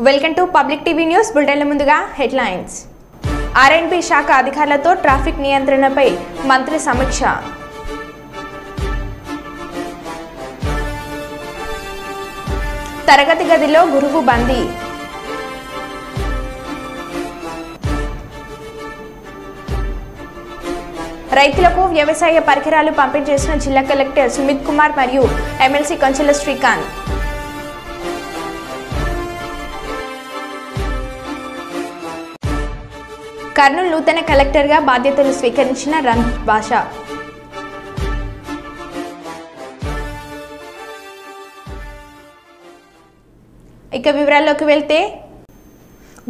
Welcome to public TV news బులెటిన్ల ముందుగా headlines. ఆర్ఎండ్బి శాఖ అధికారులతో ట్రాఫిక్ నియంత్రణపై మంత్రి సమీక్ష. తరగతి గదిలో గురువు బందీ. రైతులకు వ్యవసాయ పరికరాలు పంపిణీ చేసిన జిల్లా కలెక్టర్ సుమిత్ కుమార్ మరియు ఎమ్మెల్సీ కొంచెల శ్రీకాంత్. కర్నూలు నూతన కలెక్టర్గా బాధ్యతలు స్వీకరించిన రంజిత్ బాషా. ఇక వివరాల్లోకి వెళ్తే,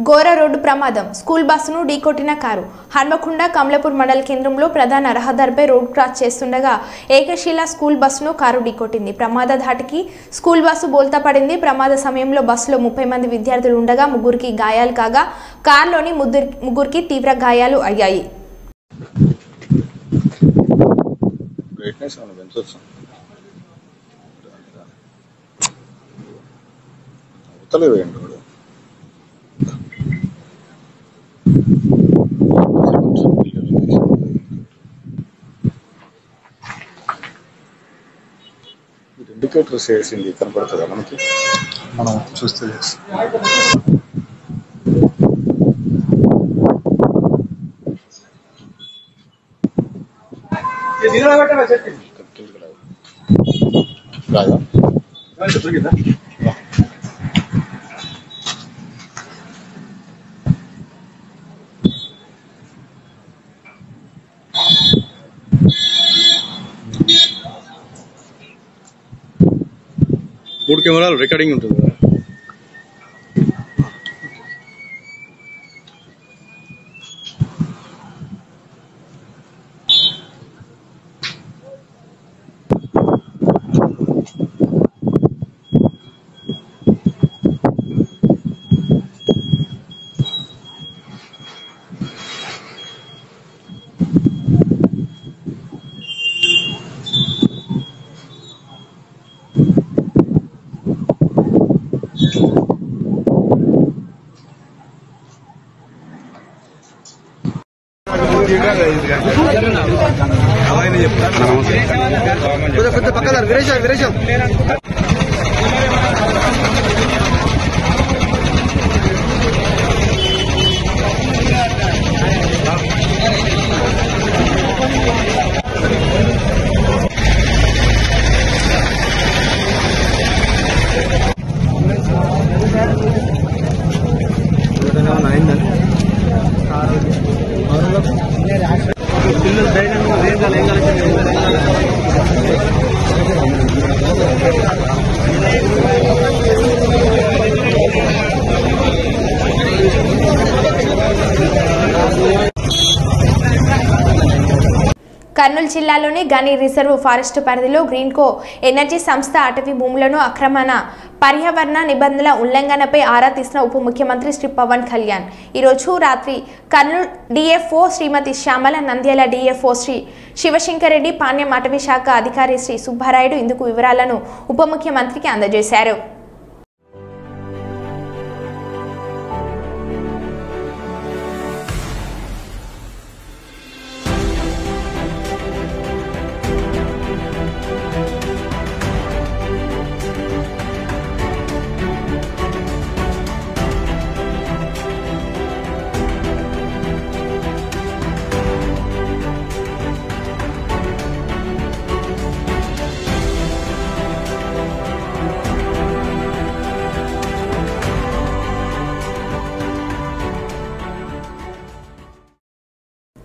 ఘోర రోడ్డు ప్రమాదం. స్కూల్ బస్సును ఢీకొట్టిన కారు. హన్మకొండ కమలాపూర్ మండల కేంద్రంలో ప్రధాన రహదారిపై రోడ్ క్రాస్ చేస్తుండగా ఏకశిల స్కూల్ బస్సును కారు ఢీకొట్టింది. ప్రమాద ధాటికి స్కూల్ బస్సు బోల్తా పడింది. ప్రమాద సమయంలో బస్సులో 30 మంది విద్యార్థులు ఉండగా ముగ్గురికి గాయాలు కాగా కారులోని ముగ్గురికి తీవ్ర గాయాలు అయ్యాయి. ఇండికేటర్స్ వేసింది కనపడుతుందా మనకి? మనం చూస్తే మూడు కెమెరాలు రికార్డింగ్ ఉంటుంది కదా. పక్కన విరేషం కర్నూలు జిల్లాలోని గని రిజర్వ్ ఫారెస్ట్ పరిధిలో గ్రీన్కో ఎనర్జీ సంస్థ అటవీ భూములను ఆక్రమణ, పర్యావరణ నిబంధనల ఉల్లంఘనపై ఆరా తీసిన ఉప ముఖ్యమంత్రి శ్రీ పవన్ కళ్యాణ్ ఈరోజు రాత్రి కర్నూలు డిఎఫ్ఓ శ్రీమతి శ్యామల, నంద్యాల డిఎఫ్ఓ శ్రీ శివశంకర్ రెడ్డి, పాణ్యం అటవీ శాఖ అధికారి శ్రీ సుబ్బారాయుడు ఇందుకు వివరాలను ఉప ముఖ్యమంత్రికి అందజేశారు.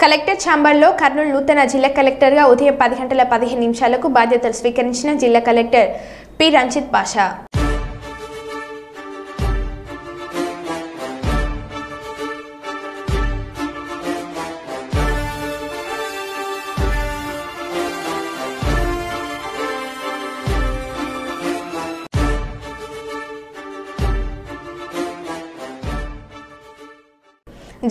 కలెక్టర్ ఛాంబర్లో కర్నూలు నూతన జిల్లా కలెక్టర్గా ఉదయం 10:15 బాధ్యతలు స్వీకరించిన జిల్లా కలెక్టర్ పి రంజిత్ బాషా.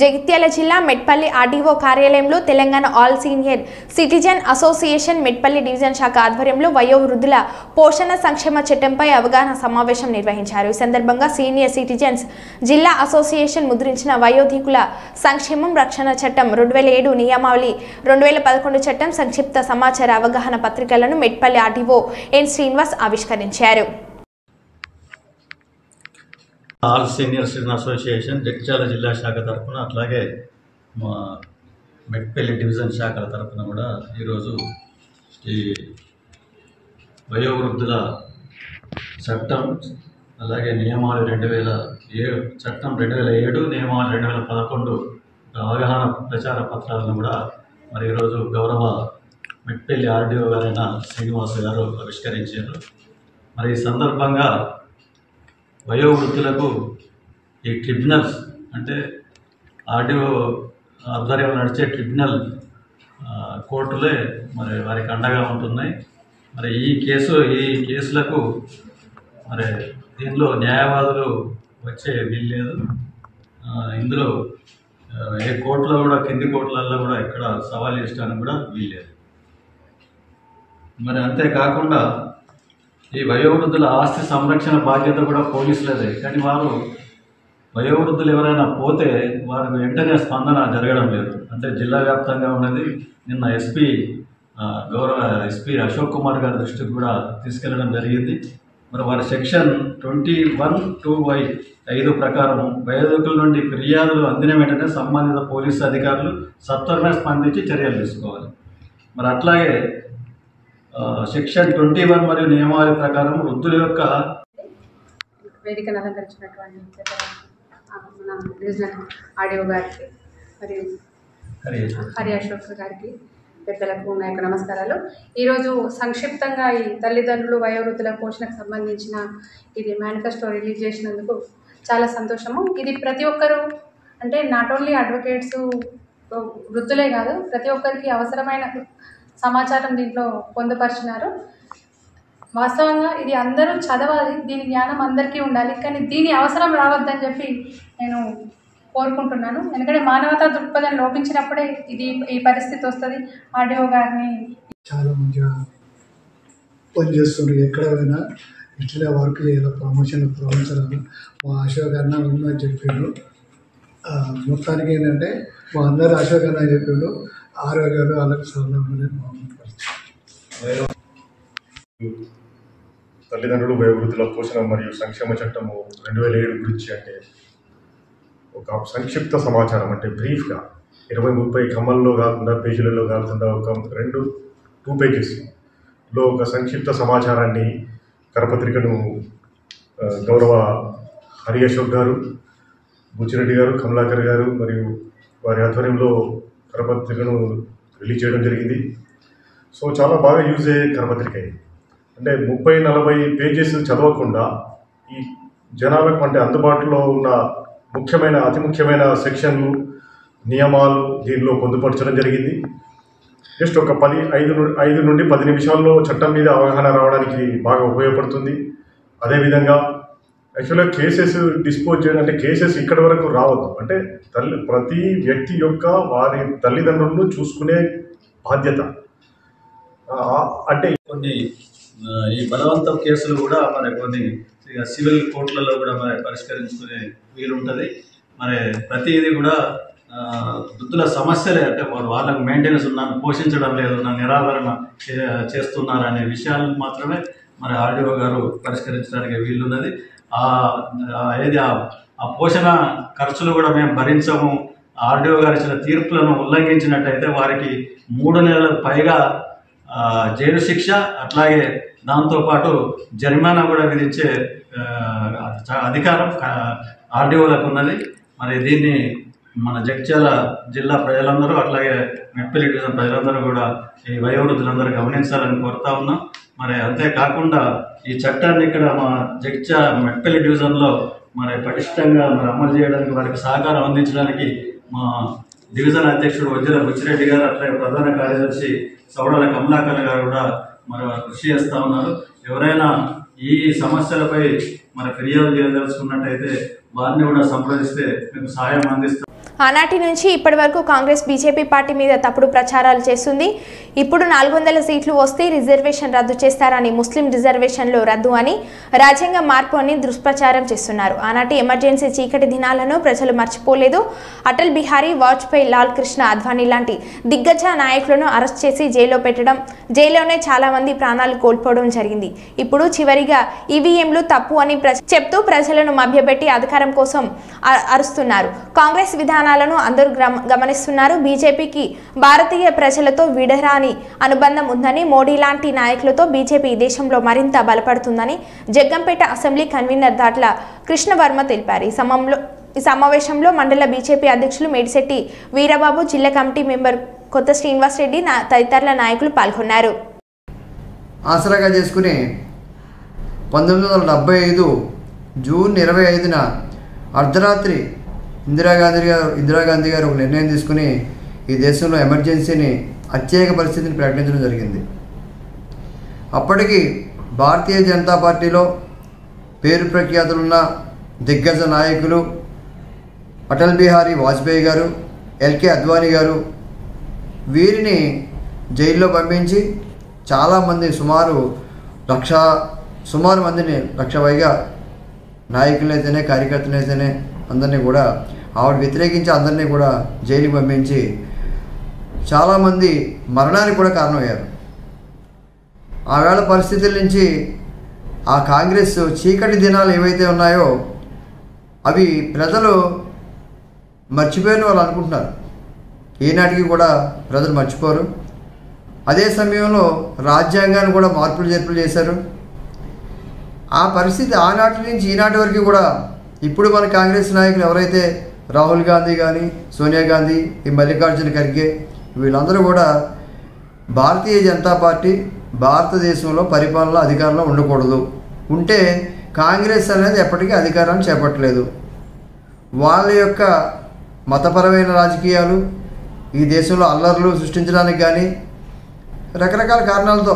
జగిత్యాల జిల్లా మెట్పల్లి ఆర్డీఓ కార్యాలయంలో Telangana all senior citizen association Metpalli division శాఖ ఆధ్వర్యంలో వయోవృద్ధుల పోషణ సంక్షేమ చట్టంపై అవగాహన సమావేశం నిర్వహించారు. ఈ సందర్భంగా సీనియర్ సిటిజన్స్ జిల్లా అసోసియేషన్ ముద్రించిన వయోధికుల సంక్షేమం రక్షణ చట్టం 2007 నియమావళి 2011 చట్టం సంక్షిప్త సమాచార అవగాహన పత్రికలను మెట్పల్లి ఆర్డీఓ ఎన్ శ్రీనివాస్ ఆవిష్కరించారు. All senior citizen association Jagtial జిల్లా శాఖ తరఫున అట్లాగే మా మెట్పల్లి డివిజన్ శాఖల తరఫున కూడా ఈరోజు ఈ వయోవృద్ధుల చట్టం అలాగే నియమాలు 2007 చట్టం 2007 నియమాలు 2011 అవగాహన ప్రచార పత్రాలను కూడా మరి ఈరోజు గౌరవ మెట్పల్లి ఆర్డీఓ గారైన శ్రీనివాస్ గారు ఆవిష్కరించారు. మరి ఈ సందర్భంగా వయోవృద్ధులకు ఈ ట్రిబ్యునల్స్ అంటే ఆర్డీఓ ఆధ్వర్యంలో నడిచే ట్రిబ్యునల్ కోర్టులే మరి వారికి అండగా ఉంటున్నాయి. మరి ఈ కేసులకు మరి దీనిలో న్యాయవాదులు వచ్చే వీల్లేదు. ఇందులో ఏ కోర్టులో కూడా కింది కోర్టులలో కూడా ఎక్కడ సవాల్ చేయడానికి కూడా వీల్లేదు. మరి అంతేకాకుండా ఈ వయోవృద్ధుల ఆస్తి సంరక్షణ బాధ్యత కూడా పోలీసులదే. కానీ వారు వయోవృద్ధులు ఎవరైనా పోతే వారికి వెంటనే స్పందన జరగడం లేదు. అంటే జిల్లా వ్యాప్తంగా ఉన్నది. నిన్న గౌరవ ఎస్పీ అశోక్ కుమార్ గారి దృష్టికి కూడా తీసుకెళ్లడం జరిగింది. మరి వారి సెక్షన్ 21(2)(5) ప్రకారం వయోధికుల నుండి ఫిర్యాదులు అందిన వెంటనే సంబంధిత పోలీసు అధికారులు సత్వరమే స్పందించి చర్యలు తీసుకోవాలి. మరి అట్లాగే సెక్షన్ 21 మరియు నియమావళి ప్రకారం వృద్ధుల యొక్క వేదికను అలంకరించినటువంటి మన డివిజనల్ ఆర్డీఓ గారికి మరియు హరి అశోక్ గారికి పెద్దలకు నా యొక్క నమస్కారాలు. ఈరోజు సంక్షిప్తంగా ఈ తల్లిదండ్రులు వయోవృద్ధుల పోషణకు సంబంధించిన ఇది మేనిఫెస్టో రిలీజ్ చేసినందుకు చాలా సంతోషము. ఇది ప్రతి ఒక్కరూ అంటే నాట్ ఓన్లీ అడ్వకేట్స్ వృద్ధులే కాదు ప్రతి ఒక్కరికి అవసరమైన సమాచారం దీంట్లో పొందుపరిచినారు. వాస్తవంగా ఇది అందరూ చదవాలి, దీని జ్ఞానం అందరికీ ఉండాలి. కానీ దీని అవసరం రావద్దని చెప్పి నేను కోరుకుంటున్నాను. ఎందుకంటే మానవతా దృక్పథం లోపించినప్పుడే ఈ పరిస్థితి వస్తుంది. ఆర్డీఓ గారిని చాలా మంచిగా పనిచేస్తున్నారు. ఎక్కడ పోయినా ఇట్లా వర్క్ చేయాలి, ప్రమోషన్లు మా అశోక్ అన్న ఉందని చెప్పిండు. మొత్తానికి ఏంటంటే మా అందరు అశోక్ అన్న చెప్పిండు. ఆరోగ్యాలు వాళ్ళకి సౌలభ్యం తల్లిదండ్రులు వయోవృద్ధుల పోషణ మరియు సంక్షేమ చట్టము 2007 గురించి అంటే ఒక సంక్షిప్త సమాచారం అంటే బ్రీఫ్గా 20-30 కమ్మల్లో కాకుండా పేజీలలో కాకుండా ఒక 2 పేజెస్లో ఒక సంక్షిప్త సమాచారాన్ని కరపత్రికను గౌరవ హరి అశోక్ గారు, బుచ్చిరెడ్డి గారు, కమలాకర్ గారు మరియు వారి ఆధ్వర్యంలో కరపత్రికను రిలీజ్ చేయడం జరిగింది. సో చాలా బాగా యూజ్ అయ్యే కరపత్రిక ఇది. అంటే 30-40 పేజెస్ చదవకుండా ఈ జనాలకు అంటే అందుబాటులో ఉన్న అతి ముఖ్యమైన సెక్షన్లు నియమాలు దీనిలో పొందుపరచడం జరిగింది. జస్ట్ ఒక 5 నుండి 10 నిమిషాల్లో చట్టం మీద అవగాహన రావడానికి బాగా ఉపయోగపడుతుంది. అదేవిధంగా యాక్చువల్గా కేసెస్ డిస్పోజ్ చేయడం అంటే కేసెస్ ఇక్కడి వరకు రావద్దు. అంటే ప్రతి వ్యక్తి యొక్క వారి తల్లిదండ్రులను చూసుకునే బాధ్యత. అంటే కొన్ని ఈ బలవంతం కేసులు కూడా మరి కొన్ని సివిల్ కోర్టులలో కూడా మరి పరిష్కరించుకునే వీలుంటుంది. మరి ప్రతిదీ కూడా వృద్ధుల సమస్యలే అంటే వాళ్ళకు మెయింటెనెన్స్ ఉన్నాను, పోషించడం లేదు, నా నిరాదరణ చేస్తున్నారు అనే విషయాలను మాత్రమే మరి ఆర్డీఓ గారు పరిష్కరించడానికి వీలున్నది. ఆ పోషణ ఖర్చులు కూడా మేము భరించము. ఆర్డీఓ గారు ఇచ్చిన తీర్పులను ఉల్లంఘించినట్టయితే వారికి 3 నెలలకు పైగా జైలు శిక్ష అట్లాగే దాంతోపాటు జరిమానా కూడా విధించే అధికారం ఆర్డీఓలకు ఉన్నది. మరి దీన్ని మన జగిత్యాల జిల్లా ప్రజలందరూ అట్లాగే మెట్పల్లి డివిజన్ ప్రజలందరూ కూడా ఈ వయోవృద్ధులందరూ గమనించాలని కోరుతా ఉన్నాం. మరి అంతేకాకుండా ఈ చట్టాన్ని ఇక్కడ మా మెట్పల్లి డివిజన్లో మరి పటిష్టంగా మరి అమలు చేయడానికి వారికి సహకారం అందించడానికి మా డివిజన్ అధ్యక్షుడు వజ్ర బుచ్చిరెడ్డి గారు అట్లాగే ప్రధాన కార్యదర్శి సౌడల కమలాకర్ గారు కూడా మరి కృషి చేస్తూ ఉన్నారు. ఎవరైనా ఈ సమస్యలపై మరి ఫిర్యాదు చేయదలుచుకున్నట్టయితే వారిని కూడా సంప్రదిస్తే మీకు సహాయం అందిస్తాం. ఆనాటి నుంచి ఇప్పటి వరకు కాంగ్రెస్ బీజేపీ పార్టీ మీద తప్పుడు ప్రచారాలు చేస్తుంది. ఇప్పుడు 400 సీట్లు వస్తే రిజర్వేషన్ రద్దు చేస్తారని, ముస్లిం రిజర్వేషన్లో రద్దు అని, రాజ్యాంగ మార్పు అని దుష్ప్రచారం చేస్తున్నారు. ఆనాటి ఎమర్జెన్సీ చీకటి దినాలను ప్రజలు మర్చిపోలేదు. అటల్ బిహారీ వాజ్పేయి, లాల్ కృష్ణ అద్వానీ లాంటి దిగ్గజ నాయకులను అరెస్ట్ చేసి జైల్లో పెట్టడం, జైల్లోనే చాలా మంది ప్రాణాలు కోల్పోవడం జరిగింది. ఇప్పుడు చివరిగా ఈవీఎంలు తప్పు అని చెప్తూ ప్రజలను మభ్యపెట్టి అధికారం కోసం అరుస్తున్నారు. కాంగ్రెస్ విధానాలను అందరూ గమనిస్తున్నారు. బీజేపీకి భారతీయ ప్రజలతో విడరాని అనుబంధం ఉందని, మోడీ లాంటి నాయకులతో బీజేపీ దేశంలో మరింత బలపడుతుందని జగ్గంపేట అసెంబ్లీ కన్వీనర్ దాట్ల కృష్ణవర్మ తెలిపారు. ఈ సమావేశంలో మండల బీజేపీ అధ్యక్షులు మేడిశెట్టి వీరబాబు, జిల్లా కమిటీ మెంబర్ కొత్త శ్రీనివాస్ రెడ్డి తదితరుల నాయకులు పాల్గొన్నారు. ఆసరాగా చేసుకుని 1975 జూన్ 25న అర్ధరాత్రి ఇందిరాగాంధీ గారు ఒక నిర్ణయం తీసుకుని ఈ దేశంలో ఎమర్జెన్సీని, అత్యయిక పరిస్థితిని ప్రకటించడం జరిగింది. అప్పటికి భారతీయ జనతా పార్టీలో పేరు ప్రఖ్యాతులున్న దిగ్గజ నాయకులు అటల్ బిహారీ వాజ్పేయి గారు, ఎల్కే అద్వానీ గారు, వీరిని జైల్లో పంపించి చాలామంది సుమారు మందిని, లక్ష పైగా నాయకులైతేనే, కార్యకర్తలైతేనే అందరినీ కూడా ఆవిడ వ్యతిరేకించి అందరినీ కూడా జైలుకి పంపించి చాలామంది మరణానికి కూడా కారణమయ్యారు. ఆవేళ పరిస్థితుల నుంచి ఆ కాంగ్రెస్ చీకటి దినాలు ఏవైతే ఉన్నాయో అవి ప్రజలు మర్చిపోయిన వాళ్ళు అనుకుంటున్నారు. ఈనాటికి కూడా ప్రజలు మర్చిపోరు. అదే సమయంలో రాజ్యాంగాన్ని కూడా మార్పులు చేర్పులు చేశారు. ఆ పరిస్థితి ఆనాటి నుంచి ఈనాటి వరకు కూడా ఇప్పుడు మన కాంగ్రెస్ నాయకులు ఎవరైతే రాహుల్ గాంధీ కానీ, సోనియా గాంధీ, ఈ మల్లికార్జున ఖర్గే, వీళ్ళందరూ కూడా భారతీయ జనతా పార్టీ భారతదేశంలో పరిపాలన అధికారంలో ఉండకూడదు, ఉంటే కాంగ్రెస్ అనేది ఎప్పటికీ అధికారాన్ని చేపట్టలేదు. వాళ్ళ యొక్క మతపరమైన రాజకీయాలు, ఈ దేశంలో అల్లర్లు సృష్టించడానికి కానీ రకరకాల కారణాలతో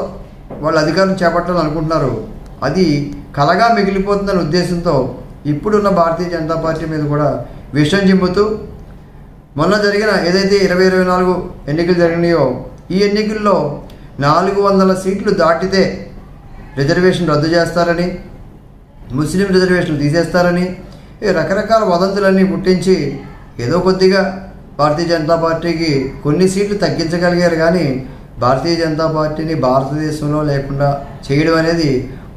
వాళ్ళు అధికారం చేపట్టాలని అనుకుంటున్నారు. అది కలగా మిగిలిపోతుందనే ఉద్దేశంతో ఇప్పుడున్న భారతీయ జనతా పార్టీ మీద కూడా విషం చిమ్ముతూ మొన్న జరిగిన ఏదైతే 2024 ఎన్నికలు జరిగినాయో ఈ ఎన్నికల్లో 400 సీట్లు దాటితే రిజర్వేషన్ రద్దు చేస్తారని, ముస్లిం రిజర్వేషన్లు తీసేస్తారని రకరకాల వదంతులన్నీ పుట్టించి ఏదో కొద్దిగా భారతీయ జనతా పార్టీకి కొన్ని సీట్లు తగ్గించగలిగారు. కానీ భారతీయ జనతా పార్టీని భారతదేశంలో లేకుండా చేయడం అనేది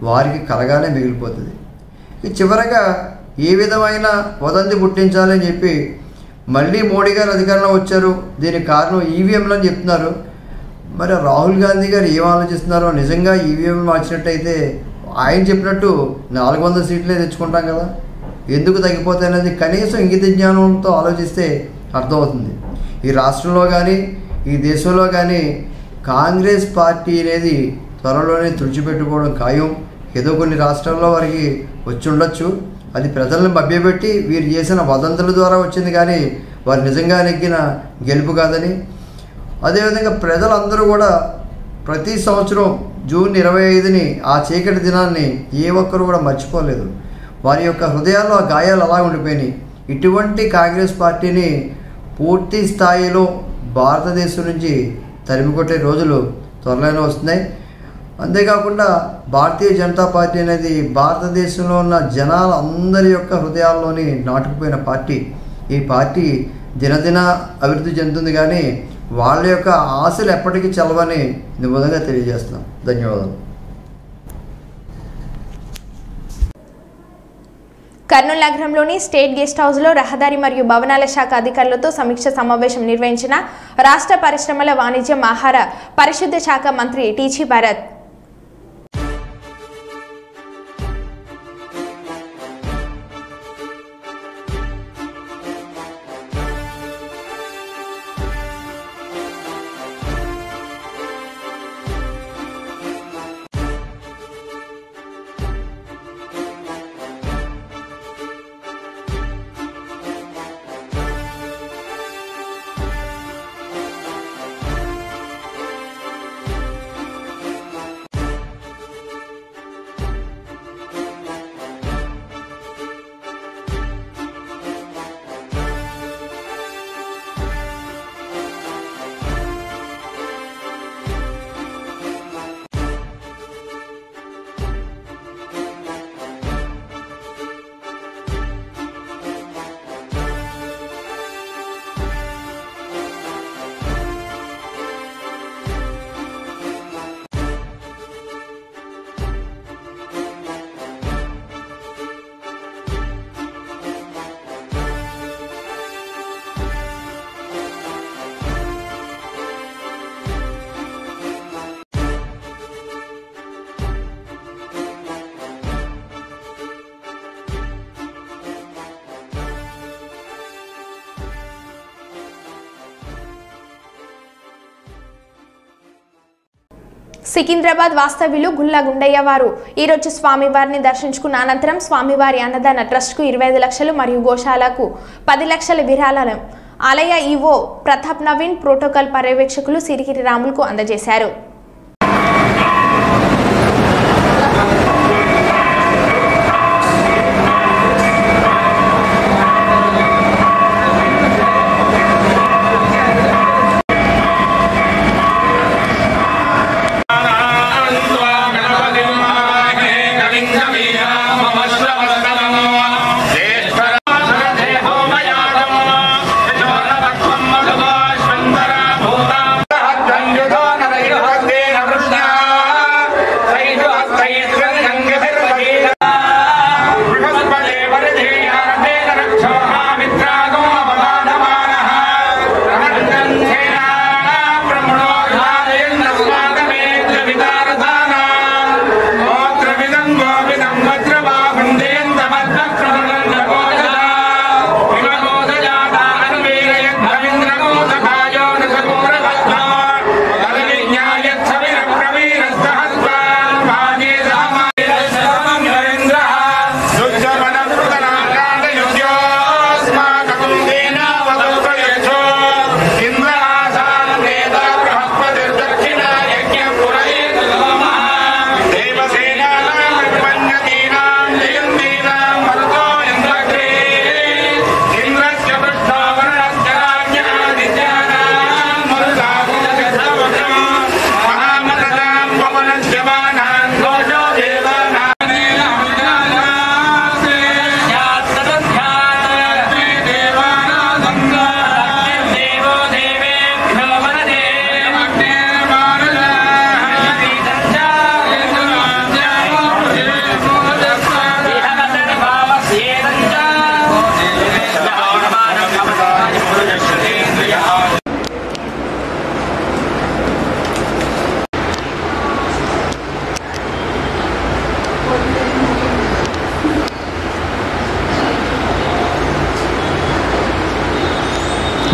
వారికి కలగానే మిగిలిపోతుంది. చివరగా ఏ విధమైన వదంతి పుట్టించాలని చెప్పి మళ్ళీ మోడీ గారు అధికారంలో వచ్చారు. దీనికి కారణం ఈవీఎంలు అని చెప్తున్నారు. మరి రాహుల్ గాంధీ గారు ఏం ఆలోచిస్తున్నారో, నిజంగా ఈవీఎం మార్చినట్టయితే ఆయన చెప్పినట్టు 400 సీట్లే తెచ్చుకుంటాం కదా, ఎందుకు తగ్గిపోతాయి అనేది కనీసం ఇంగిత జ్ఞానంతో ఆలోచిస్తే అర్థమవుతుంది. ఈ రాష్ట్రంలో కానీ ఈ దేశంలో కానీ కాంగ్రెస్ పార్టీ అనేది త్వరలోనే తుడిచిపెట్టుకోవడం ఖాయం. ఏదో కొన్ని రాష్ట్రాల్లో వారికి వచ్చి ఉండొచ్చు, అది ప్రజలను మభ్యపెట్టి వీరు చేసిన వదంతుల ద్వారా వచ్చింది, కానీ వారు నిజంగా నెగ్గిన గెలుపు కాదని. అదేవిధంగా ప్రజలందరూ కూడా ప్రతి సంవత్సరం జూన్ 25ని ఆ చీకటి దినాన్ని ఏ ఒక్కరు కూడా మర్చిపోలేదు. వారి యొక్క హృదయాల్లో ఆ గాయాలు అలా ఉండిపోయినాయి. ఇటువంటి కాంగ్రెస్ పార్టీని పూర్తి స్థాయిలో భారతదేశం నుంచి తరిమికొట్టే రోజులు త్వరలోనే వస్తున్నాయి. అంతేకాకుండా భారతీయ జనతా పార్టీ అనేది భారతదేశంలో ఉన్న జనాల అందరి యొక్క హృదయాల్లోని నాటుకుపోయిన పార్టీ. ఈ పార్టీ దినదిన అభివృద్ధి చెందుతుంది, కానీ వాళ్ళ యొక్క ఆశలు ఎప్పటికీ చల్లవని నిబంధనగా తెలియజేస్తున్నాం. ధన్యవాదాలు. కర్నూలు నగరంలోని స్టేట్ గెస్ట్ హౌస్లో రహదారి మరియు భవనాల శాఖ అధికారులతో సమీక్ష సమావేశం నిర్వహించిన రాష్ట్ర పరిశ్రమల, వాణిజ్యం, ఆహార, పరిశుద్ధ శాఖ మంత్రి టీజీ భరత్. సికింద్రాబాద్ వాస్తవ్యులు గుల్లా గుండయ్య వారు ఈరోజు స్వామివారిని దర్శించుకున్న అనంతరం స్వామివారి అన్నదాన ట్రస్ట్కు 25 లక్షలు మరియు గోశాలకు 10 లక్షల విరాళాలను ఆలయ ఈవో ప్రతాప్ నవీన్ ప్రోటోకాల్ పర్యవేక్షకులు సిరిగిరి రాములకు అందజేశారు.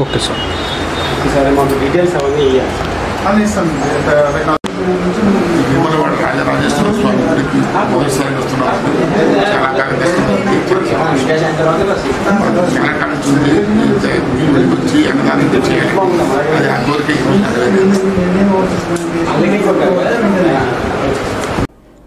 Okay sir. సరే మాకు డీటెయిల్స్ అవన్నీ భీమలవాడ రాజరాజేశ్వర స్వామి గుడికి మొదటిసారి వస్తున్నాం. చాలా కాలం చాలా కాలం వచ్చి అన్నదానం చేయాలి. అది ఆ కోరిక.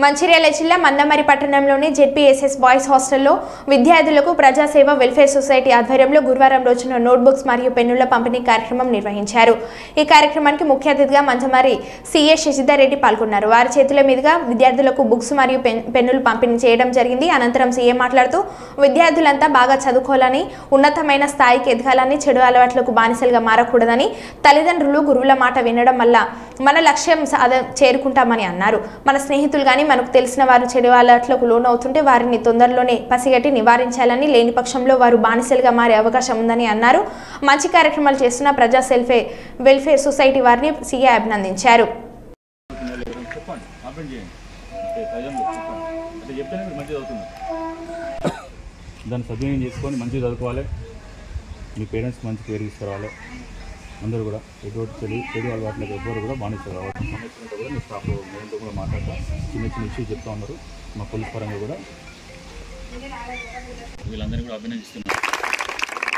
మంచిర్యాల జిల్లా మందమరి పట్టణంలోని జెడ్పీఎస్ఎస్ బాయ్స్ హాస్టల్లో విద్యార్థులకు ప్రజాసేవ వెల్ఫేర్ సొసైటీ ఆధ్వర్యంలో గురువారం రోజున నోట్బుక్స్ మరియు పెన్నుల పంపిణీ కార్యక్రమం నిర్వహించారు. ఈ కార్యక్రమానికి ముఖ్య అతిథిగా మందమరి సీఏ శశిధర్ రెడ్డి పాల్గొన్నారు. వారి చేతుల మీదుగా విద్యార్థులకు బుక్స్ మరియు పెన్నులు పంపిణీ చేయడం జరిగింది. అనంతరం సీఏ మాట్లాడుతూ విద్యార్థులంతా బాగా చదువుకోవాలని, ఉన్నతమైన స్థాయికి ఎదగాలని, చెడు అలవాట్లకు బానిసలుగా మారకూడదని, తల్లిదండ్రులు గురువుల మాట వినడం వల్ల మన లక్ష్యం చేరుకుంటామని అన్నారు. మన స్నేహితులు కానీ మనకు తెలిసిన వారు చెడు అలవాట్లకు లోనవుతుంటే వారిని తొందరలోనే పసిగట్టి నివారించాలని, లేని పక్షంలో వారు బానిసలుగా మారే అవకాశం ఉందని అన్నారు. మంచి కార్యక్రమాలు చేస్తున్న ప్రజా వెల్ఫేర్ సొసైటీ వారిని సీఏ అభినందించారు. దాన్ని సద్వినియోగం చేసుకొని మంచిగా చదువుకోవాలి. మీ పేరెంట్స్ మంచి పేరు తీసుకురావాలి. అందరూ కూడా ఎటువంటి చెడు అలవాట్లకు ఎవ్వరు కూడా బానిసలు కావాలి. సమస్యలు కూడా మీ స్టాఫ్ మేడంతో కూడా మాట్లాడతాం. చిన్న చిన్న ఇష్యూస్ చెప్తా ఉన్నారు. మా పోలీస్ పరంగా కూడా వీళ్ళందరినీ కూడా అభినందిస్తున్నారు.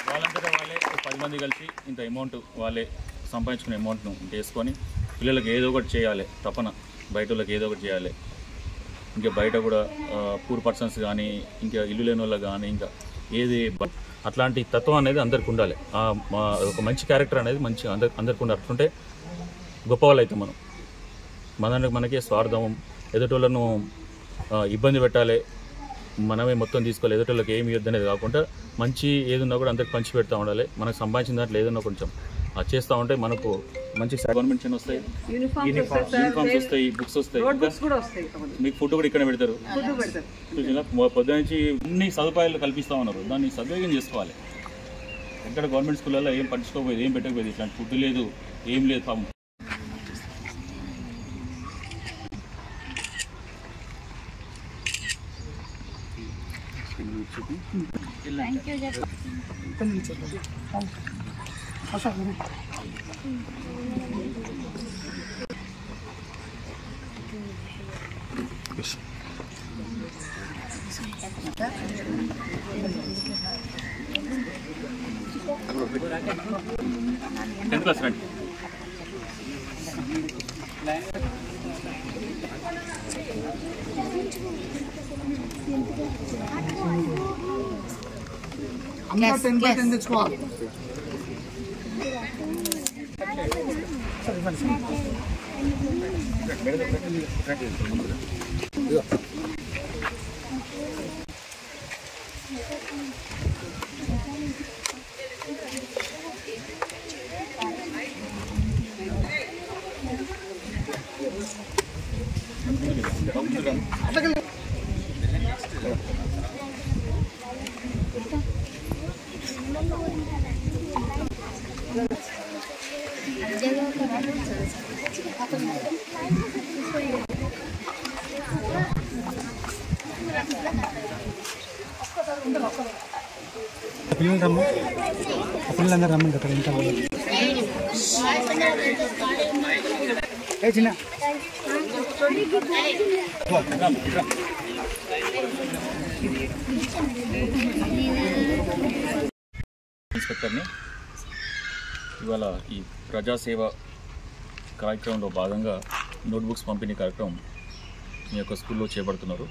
వాళ్ళంతటా వాళ్ళే 10 మంది కలిసి ఇంత అమౌంట్ వాళ్ళే సంపాదించుకునే అమౌంట్ను వేసుకొని పిల్లలకు ఏదో ఒకటి చేయాలి. తపన బయట వాళ్ళకి ఏదో ఒకటి చేయాలి. ఇంకా బయట కూడా పూర్ పర్సన్స్ కానీ, ఇంకా ఇల్లు లేని వాళ్ళకి కానీ, ఇంకా ఏది అట్లాంటి తత్వం అనేది అందరికి ఉండాలి. ఒక మంచి క్యారెక్టర్ అనేది మంచి అందరికి ఉండాలి. అట్లుంటే గొప్పవాళ్ళు అయితే మనకే స్వార్థం, ఎదుటోళ్ళను ఇబ్బంది పెట్టాలి, మనమే మొత్తం తీసుకోవాలి, ఎదుటోళ్ళకి ఏమి ఇవ్వద్దు అనేది కాకుండా మంచి ఏదున్నా కూడా అందరికి పంచి పెడతా ఉండాలి. మనకు సంపాదించిన దాంట్లో ఏదన్నా కొంచెం అది చేస్తూ ఉంటే మనకు మంచి గవర్నమెంట్ చిన్న వస్తాయి, యూనిఫామ్స్ వస్తాయి, బుక్స్ వస్తాయి, మీకు ఫుడ్ కూడా ఇక్కడ పెడతారు. పొద్దు నుంచి అన్ని సదుపాయాలు కల్పిస్తూ ఉన్నారు. దాన్ని సద్వినియోగం చేసుకోవాలి. ఎక్కడ గవర్నమెంట్ స్కూళ్ళల్లో ఏం పట్టించుకోకపోయేది, ఏం పెట్టకపోయేది, ఇట్లాంటి ఫుడ్ లేదు, ఏం లేదు. పాపం టెన్త్ క్లాస్ రండి. అందరూ 10/10 తెచ్చుకోవాలి. పిల్లలందరూ రమ్మండి అక్కడ ఇంకా చిన్న ఇన్స్పెక్టర్ని ఇవాళ ఈ ప్రజాసేవ కార్యక్రమంలో భాగంగా నోట్బుక్స్ పంపిణీ కార్యక్రమం మీ యొక్క స్కూల్లో చేపడుతున్నారు.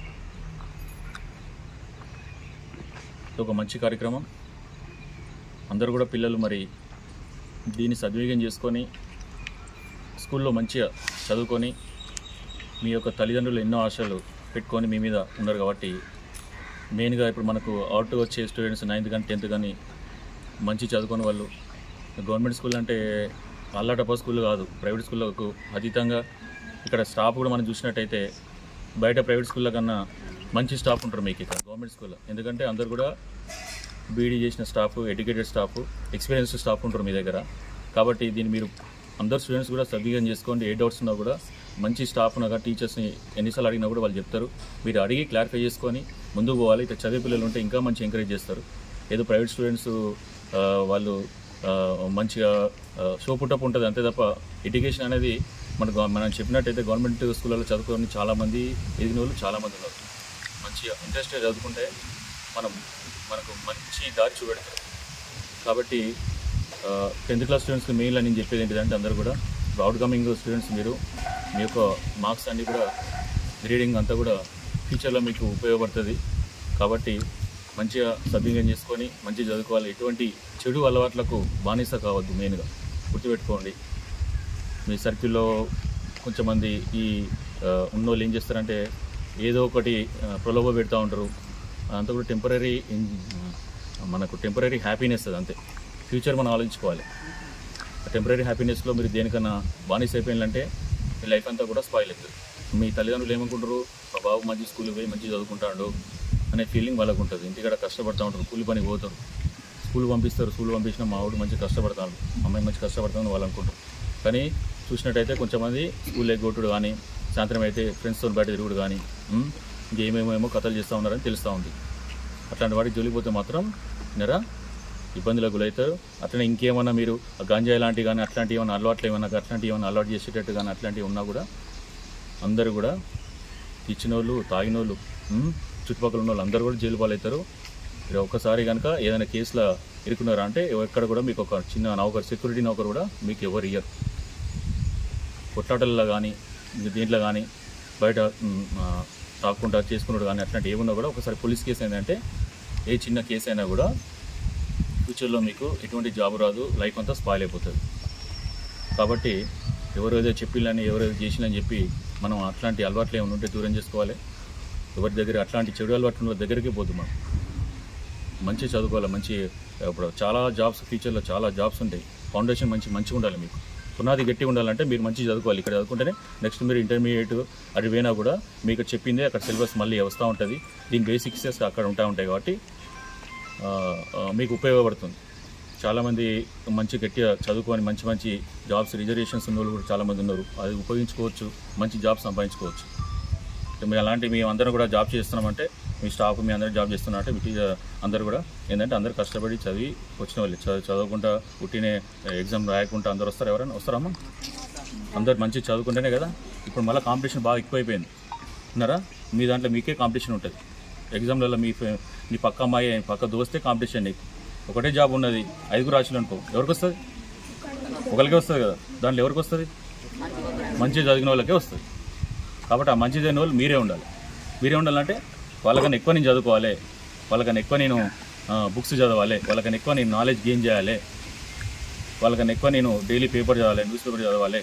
ఇది ఒక మంచి కార్యక్రమం. అందరూ కూడా పిల్లలు మరి దీన్ని సద్వినియోగం చేసుకొని స్కూల్లో మంచిగా చదువుకొని మీ యొక్క తల్లిదండ్రులు ఎన్నో ఆశలు పెట్టుకొని మీ మీద ఉన్నారు కాబట్టి మెయిన్గా ఇప్పుడు మనకు అవుట్ వచ్చే స్టూడెంట్స్ 9th కానీ 10th కానీ మంచి చదువుకొని వాళ్ళు గవర్నమెంట్ స్కూల్ అంటే అల్లాటప్ప స్కూల్ కాదు, ప్రైవేట్ స్కూళ్ళకు అతీతంగా ఇక్కడ స్టాఫ్ కూడా మనం చూసినట్టయితే బయట ప్రైవేట్ స్కూళ్ళ కన్నా మంచి స్టాఫ్ ఉంటారు మీకు ఇక్కడ గవర్నమెంట్ స్కూల్లో. ఎందుకంటే అందరు కూడా బీఈడీ చేసిన staff, educated staff, experienced staff ఉంటారు మీ దగ్గర. కాబట్టి దీన్ని మీరు అందరు స్టూడెంట్స్ కూడా సద్వినియోగం చేసుకోండి. ఏ డౌట్స్ ఉన్నా కూడా మంచి స్టాఫ్ ఉన్నాక టీచర్స్ని ఎన్నిసార్లు అడిగినా కూడా వాళ్ళు చెప్తారు. మీరు అడిగి క్లారిఫై చేసుకొని ముందుకు పోవాలి. ఇక్కడ చదివే పిల్లలు ఉంటే ఇంకా మంచి ఎంకరేజ్ చేస్తారు. ఏదో ప్రైవేట్ స్టూడెంట్స్ వాళ్ళు మంచిగా షో పుట్టప్ ఉంటుంది అంతే తప్ప ఎడ్యుకేషన్ అనేది మనం చెప్పినట్టయితే గవర్నమెంట్ స్కూళ్ళలో చదువుకొని చాలామంది ఎదిగిన వాళ్ళు చాలామంది ఉన్నారు. మంచిగా ఇంట్రెస్ట్గా చదువుకుంటే మనకు మంచి దారి చూపెడతారు. కాబట్టి 10th క్లాస్ స్టూడెంట్స్కి మెయిన్లో నేను చెప్పేది ఏంటిదంటే అందరూ కూడా అవుట్కమింగ్ స్టూడెంట్స్ మీరు మీ యొక్క మార్క్స్ అన్నీ కూడా రీడింగ్ అంతా కూడా ఫ్యూచర్లో మీకు ఉపయోగపడుతుంది. కాబట్టి మంచిగా సద్వినియోగం చేసుకొని మంచిగా చదువుకోవాలి. ఎటువంటి చెడు అలవాట్లకు బానిస కావద్దు. మెయిన్గా గుర్తుపెట్టుకోండి. మీ సర్కిల్లో కొంచెంమంది ఈ ఉన్నోళ్ళు ఏం చేస్తారంటే ఏదో ఒకటి ప్రలోభ పెడతా ఉంటారు. అంతా కూడా మనకు టెంపరీ హ్యాపీనెస్ అది అంతే. ఫ్యూచర్ మనం ఆలోచించుకోవాలి. టెంపరీ హ్యాపీనెస్లో మీరు దేనికన్నా బానిస అయిపోయిందంటే మీ లైఫ్ అంతా కూడా స్పాయిల్ అవుతుంది. మీ తల్లిదండ్రులు ఏమనుకుంటారు, మా బాబు మంచి స్కూల్కి పోయి మంచిగా చదువుకుంటాడు అనే ఫీలింగ్ వాళ్ళకు ఉంటుంది. ఇంటికాడ కష్టపడుతూ ఉంటారు, కూలి పనికి పోతారు, స్కూల్ పంపిస్తారు. స్కూల్ పంపించిన మా వాడు మంచిగా కష్టపడతాడు, అమ్మాయి మంచి కష్టపడతామని వాళ్ళు అనుకుంటారు. కానీ చూసినట్టయితే కొంచెంమంది స్కూల్ ఎగ్గొట్టుడు కానీ, సాయంత్రం అయితే ఫ్రెండ్స్తో బయట తిరుగుడు కానీ, ఇంకేమేమో కథలు చేస్తూ ఉన్నారని తెలుస్తూ ఉంది. అట్లాంటి వాటికి జోలిపోతే మాత్రం నిరా ఇబ్బందులకు గురవుతారు. అట్లనే ఇంకేమన్నా మీరు గంజాయి లాంటివి కానీ అట్లాంటివి ఏమైనా అలవాట్లు అట్లాంటివి ఏమైనా అలవాటు చేసేటట్టు కానీ అట్లాంటివి ఉన్నా కూడా అందరూ కూడా ఇచ్చిన వాళ్ళు, తాగిన వాళ్ళు, చుట్టుపక్కల ఉన్న వాళ్ళు అందరూ కూడా జైలు పాలవుతారు. మీరు ఒక్కసారి కనుక ఏదైనా కేసులో ఇరుకున్నారా అంటే ఎక్కడ కూడా మీకు ఒక చిన్న నౌకరు, సెక్యూరిటీ నౌకరు కూడా మీకు ఎవరు ఇయ్యరు. కొట్లాటల్లో కానీ దీంట్లో కానీ బయట తాకుండా చేసుకున్నాడు కానీ అట్లాంటి ఏమున్నా కూడా ఒకసారి పోలీస్ కేసు ఏంటంటే ఏ చిన్న కేసు అయినా కూడా ఫ్యూచర్లో మీకు ఎటువంటి జాబ్ రాదు, లైఫ్ అంతా స్పాయిల్ అయిపోతుంది. కాబట్టి ఎవరేదో చెప్పిల్లని ఎవరేదో చేసినని చెప్పి మనం అట్లాంటి అలవాట్లు ఏమైనా ఉంటే దూరం చేసుకోవాలి. ఎవరి దగ్గర అట్లాంటి చెడు అలవాట్ల దగ్గరికి పోదు. మనం మంచి చదువుకోవాలి. మంచి ఇప్పుడు చాలా జాబ్స్ ఫ్యూచర్లో చాలా జాబ్స్ ఉంటాయి. ఫౌండేషన్ మంచిగా ఉండాలి. మీకు పునాది గట్టి ఉండాలంటే మీరు మంచి చదువుకోవాలి. ఇక్కడ చదువుకుంటేనే నెక్స్ట్ మీరు ఇంటర్మీడియట్ అది పోయినా కూడా మీకు చెప్పిందే అక్కడ సిలబస్ మళ్ళీ వస్తూ ఉంటుంది. దీని బేసిక్స్ అక్కడ ఉంటాయి కాబట్టి మీకు ఉపయోగపడుతుంది. చాలామంది మంచి గట్టిగా చదువుకొని మంచి జాబ్స్ రిజర్వేషన్స్ ఉన్న వాళ్ళు కూడా చాలామంది ఉన్నారు. అది ఉపయోగించుకోవచ్చు, మంచి జాబ్ సంపాదించుకోవచ్చు. మీరు అలాంటి మేము అందరం కూడా జాబ్ చేస్తున్నామంటే మీ స్టాఫ్ మీ అందరూ జాబ్ చేస్తున్నారంటే వీటి అందరూ కూడా ఏంటంటే అందరూ కష్టపడి చదివి వచ్చిన వాళ్ళు చదవకుండా పుట్టినే ఎగ్జామ్ రాయకుండా అందరూ వస్తారు. ఎవరైనా వస్తారమ్మా? అందరు మంచి చదువుకుంటేనే కదా. ఇప్పుడు మళ్ళీ కాంపిటీషన్ బాగా ఎక్కువైపోయింది. ఉన్నారా? మీ దాంట్లో మీకే కాంపిటీషన్ ఉంటుంది. ఎగ్జామ్లలో మీ పక్క అమ్మాయి పక్క దోస్తే కాంపిటీషన్ నీకు. ఒకటే జాబ్ ఉన్నది 5 రాశులు అనుకో, ఎవరికి వస్తుంది? ఒకరికే వస్తుంది కదా. దాంట్లో ఎవరికి వస్తుంది? మంచిగా చదివిన వాళ్ళకే వస్తుంది. కాబట్టి ఆ మంచి చదివిన వాళ్ళు మీరే ఉండాలంటే వాళ్ళకన్నా ఎక్కువ నేను చదువుకోవాలి, వాళ్ళకన్నా ఎక్కువ నేను బుక్స్ చదవాలి, వాళ్ళకన్నా ఎక్కువ నేను నాలెడ్జ్ గెయిన్ చేయాలి, వాళ్ళకన్నా ఎక్కువ నేను డైలీ పేపర్ చదవాలి, న్యూస్ పేపర్ చదవాలి,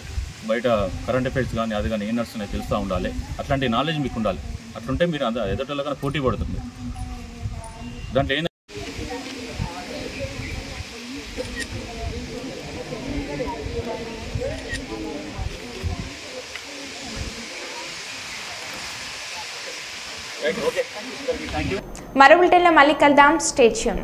బయట కరెంట్ అఫైర్స్ కానీ అది కానీ ఏం నడుస్తున్నాయి తెలుస్తూ ఉండాలి. అట్లాంటి నాలెడ్జ్ మీకు ఉండాలి. అట్లుంటే మీరు ఎదుటోళ్ళ కన్నా పోటీ పడుతుంది. దాంట్లో ఏంటంటే మరో బులెటిన్లో మళ్ళీ కలుద్దాం. Stay tune.